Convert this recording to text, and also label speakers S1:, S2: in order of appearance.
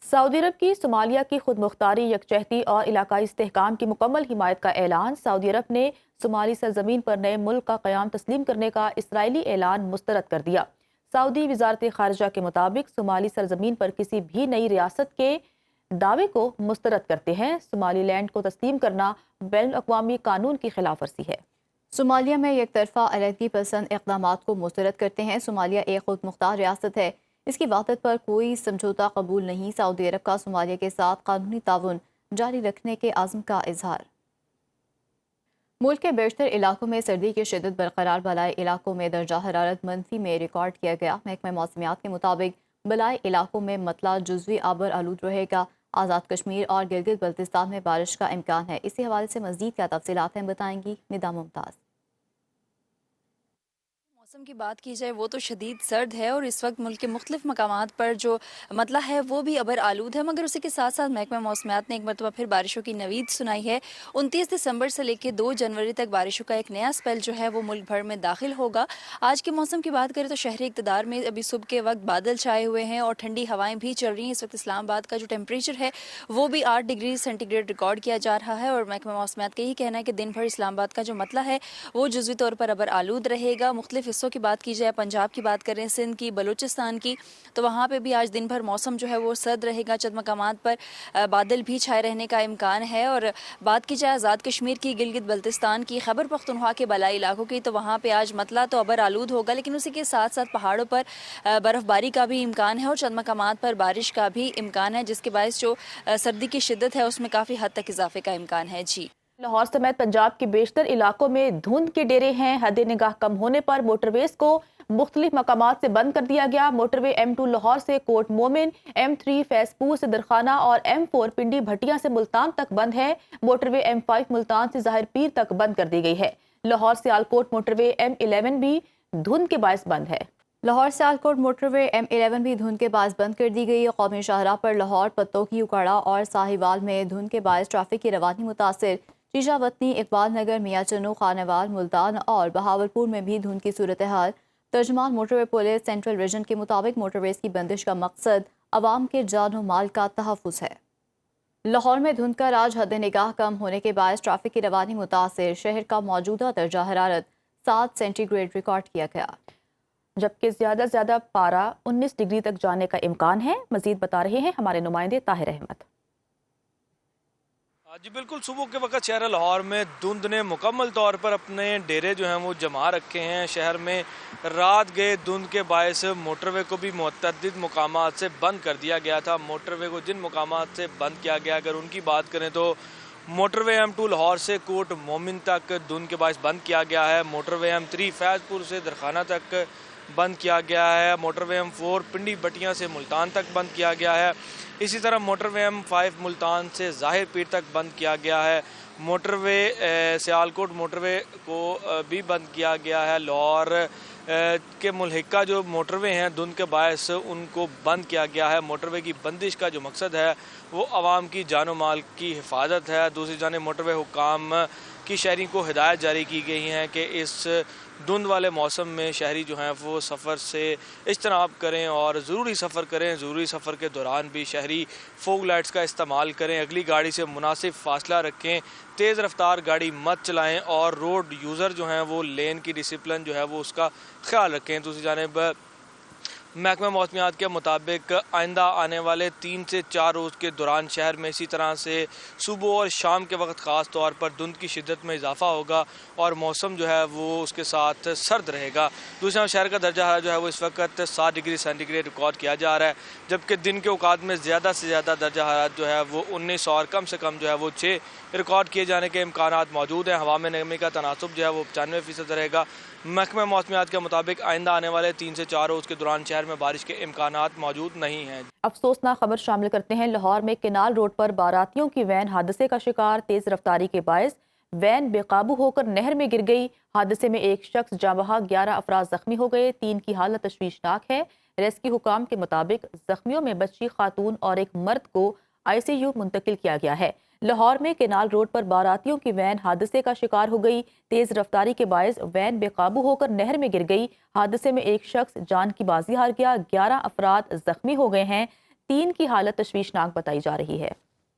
S1: سعودی عرب کی صومالیہ کی خود مختاری، یکجہتی اور علاقائی استحکام کی مکمل حمایت کا اعلان۔ سعودی عرب نے صومالی سرزمین پر نئے ملک کا قیام تسلیم کرنے کا اسرائیلی اعلان مسترد کر دیا۔ سعودی وزارت خارجہ کے مطابق صومالی سرزمین پر کسی بھی نئی ریاست کے دعوے کو مسترد کرتے ہیں۔ صومالی لینڈ کو تسلیم کرنا بین الاقوامی قانون کی خلاف ورزی ہے۔
S2: صومالیہ میں یک طرفہ علیحدگی پسند اقدامات کو مسترد کرتے ہیں۔ صومالیہ ایک خود مختار ریاست ہے، اس کی وحدت پر کوئی سمجھوتہ قبول نہیں۔ سعودی عرب کا صومالیہ کے ساتھ قانونی تعاون جاری رکھنے کے عزم کا اظہار۔ ملک کے بیشتر علاقوں میں سردی کی شدت برقرار، بالائی علاقوں میں درجہ حرارت منفی میں ریکارڈ کیا گیا۔ محکمہ موسمیات کے مطابق بالائی علاقوں میں مطلع جزوی آبر آلود رہے گا۔ آزاد کشمیر اور گلگت بلتستان میں بارش کا امکان ہے۔ اسی حوالے سے مزید کیا تفصیلات ہیں، بتائیں گی ندا ممتاز۔
S3: موسم کی بات کی جائے وہ تو شدید سرد ہے اور اس وقت ملک کے مختلف مقامات پر جو مطلع ہے وہ بھی ابر آلود ہے، مگر اسی کے ساتھ ساتھ محکمہ موسمیات نے ایک مرتبہ پھر بارشوں کی نوید سنائی ہے۔ 29 دسمبر سے لے کے 2 جنوری تک بارشوں کا ایک نیا سپیل جو ہے وہ ملک بھر میں داخل ہوگا۔ آج کے موسم کی بات کریں تو شہری اقتدار میں ابھی صبح کے وقت بادل چھائے ہوئے ہیں اور ٹھنڈی ہوائیں بھی چل رہی ہیں۔ اس وقت اسلام آباد کا جو ٹیمپریچر ہے وہ بھی 8 ڈگری سینٹی گریڈ ریکارڈ کیا جا رہا ہے اور محکمہ موسمیات کا یہی کہنا ہے کہ دن بھر اسلام آباد کا جو مطلع ہے وہ جزوی طور پر ابر آلود رہے گا۔ مختلف حصوں کی بات کی جائے، پنجاب کی بات کریں، سندھ کی، بلوچستان کی، تو وہاں پہ بھی آج دن بھر موسم جو ہے وہ سرد رہے گا۔ چند مقامات پر بادل بھی چھائے رہنے کا امکان ہے۔ اور بات کی جائے آزاد کشمیر کی، گلگت بلتستان کی، خیبر پختونخوا کے بالائی علاقوں کی، تو وہاں پہ آج مطلع تو ابر آلود ہوگا، لیکن اسی کے ساتھ ساتھ پہاڑوں پر برف باری کا بھی امکان ہے اور چند مقامات پر بارش کا بھی امکان ہے، جس کے باعث جو سردی کی شدت ہے اس میں کافی حد تک اضافے کا امکان ہے۔ جی،
S1: لاہور سمیت پنجاب کے بیشتر علاقوں میں دھند کے ڈیرے ہیں۔ حد نگاہ کم ہونے پر موٹر ویز کو مختلف مقامات سے بند کر دیا گیا۔ موٹر وے M2 لاہور سے کوٹ مومن، M3 فیض پور سے درخانہ اور M4 پنڈی بھٹیاں سے ملتان تک بند ہے۔ موٹر وے M5 ملتان سے ظاہر پیر تک بند کر دی گئی ہے۔ لاہور سیالکوٹ موٹر وے M11 بھی دھند کے باعث بند ہے۔
S2: لاہور سیالکوٹ موٹر وے M11 بھی دھند کے باعث بند کر دی گئی۔ قومی شاہراہ پر لاہور پتوکی اکاڑا اور ساہیوال میں دھند کے باعث ٹریفک کی روانی متاثر۔ شیشہ وطنی، اقبال نگر، میاں چنو، خانوال، ملتان اور بہاولپور میں بھی دھند کی صورتحال۔ ترجمان موٹر وے پولیس سینٹرل ریجن کے مطابق موٹر ویز کی بندش کا مقصد عوام کے جان و مال کا تحفظ ہے۔ لاہور میں دھند کا راج حد نگاہ کم ہونے کے باعث ٹریفک کی روانی متاثر۔ شہر کا موجودہ درجہ حرارت 7 سینٹی گریڈ ریکارڈ کیا گیا،
S1: جبکہ زیادہ سے زیادہ پارہ 19 ڈگری تک جانے کا امکان ہے۔ مزید بتا رہے ہیں ہمارے نمائندے طاہر احمد۔
S4: جی بالکل، صبح کے وقت شہر لاہور میں دھند نے مکمل طور پر اپنے ڈیرے جو ہیں وہ جما رکھے ہیں۔ شہر میں رات گئے دھند کے باعث موٹر وے کو بھی متعدد مقامات سے بند کر دیا گیا تھا۔ موٹر وے کو جن مقامات سے بند کیا گیا، اگر ان کی بات کریں تو موٹر وے M2 لاہور سے کوٹ مومن تک دھند کے باعث بند کیا گیا ہے۔ موٹر وے M3 فیض پور سے درخانہ تک بند کیا گیا ہے۔ موٹر وے M4 پنڈی بٹیاں سے ملتان تک بند کیا گیا ہے۔ اسی طرح موٹر وے M5 ملتان سے ظاہر پیر تک بند کیا گیا ہے۔ موٹر وے سیالکوٹ موٹر وے کو بھی بند کیا گیا ہے۔ لاہور کے ملحقہ جو موٹر وے ہیں دھند کے باعث ان کو بند کیا گیا ہے۔ موٹر وے کی بندش کا جو مقصد ہے وہ عوام کی جان و مال کی حفاظت ہے۔ دوسری جانب موٹر وے حکام کی شہریوں کو ہدایت جاری کی گئی ہیں کہ اس دھند والے موسم میں شہری جو ہیں وہ سفر سے اجتناب کریں اور ضروری سفر کریں۔ ضروری سفر کے دوران بھی شہری فوگ لائٹس کا استعمال کریں، اگلی گاڑی سے مناسب فاصلہ رکھیں، تیز رفتار گاڑی مت چلائیں اور روڈ یوزر جو ہیں وہ لین کی ڈسپلن جو ہے وہ اس کا خیال رکھیں۔ دوسری جانب محکمہ موسمیات کے مطابق آئندہ آنے والے 3 سے 4 روز کے دوران شہر میں اسی طرح سے صبح اور شام کے وقت خاص طور پر دھند کی شدت میں اضافہ ہوگا اور موسم جو ہے وہ اس کے ساتھ سرد رہے گا۔ دوسرا شہر کا درجہ حرارت جو ہے وہ اس وقت 7 ڈگری سینٹی گریڈ ریکارڈ کیا جا رہا ہے، جبکہ دن کے اوقات میں زیادہ سے زیادہ درجہ حرارت جو ہے وہ 19 اور کم سے کم جو ہے وہ 6 ریکارڈ کیے جانے کے امکانات موجود ہیں۔ ہوا میں نمی کا تناسب جو ہے وہ 95% رہے گا۔ محکمہ موسمیات کے مطابق آئندہ آنے والے 3 سے 4 روز کے دوران شہر میں بارش کے امکانات موجود نہیں ہیں۔
S1: افسوسناک خبر شامل کرتے ہیں۔ لاہور میں کینال روڈ پر باراتیوں کی وین حادثے کا شکار۔ تیز رفتاری کے باعث وین بے قابو ہو کر نہر میں گر گئی۔ حادثے میں ایک شخص جاں بحق، 11 افراد زخمی ہو گئے، 3 کی حالت تشویشناک ہے۔ ریسکیو حکام کے مطابق زخمیوں میں بچی خاتون اور ایک مرد کو ICU منتقل کیا گیا ہے۔ لاہور میں کینال روڈ پر باراتیوں کی وین حادثے کا شکار ہو گئی۔ تیز رفتاری کے باعث وین بے قابو ہو کر نہر میں گر گئی۔ حادثے میں ایک شخص جان کی بازی ہار گیا، 11 افراد زخمی ہو گئے ہیں۔ 3 کی حالت تشویشناک بتائی جا رہی ہے۔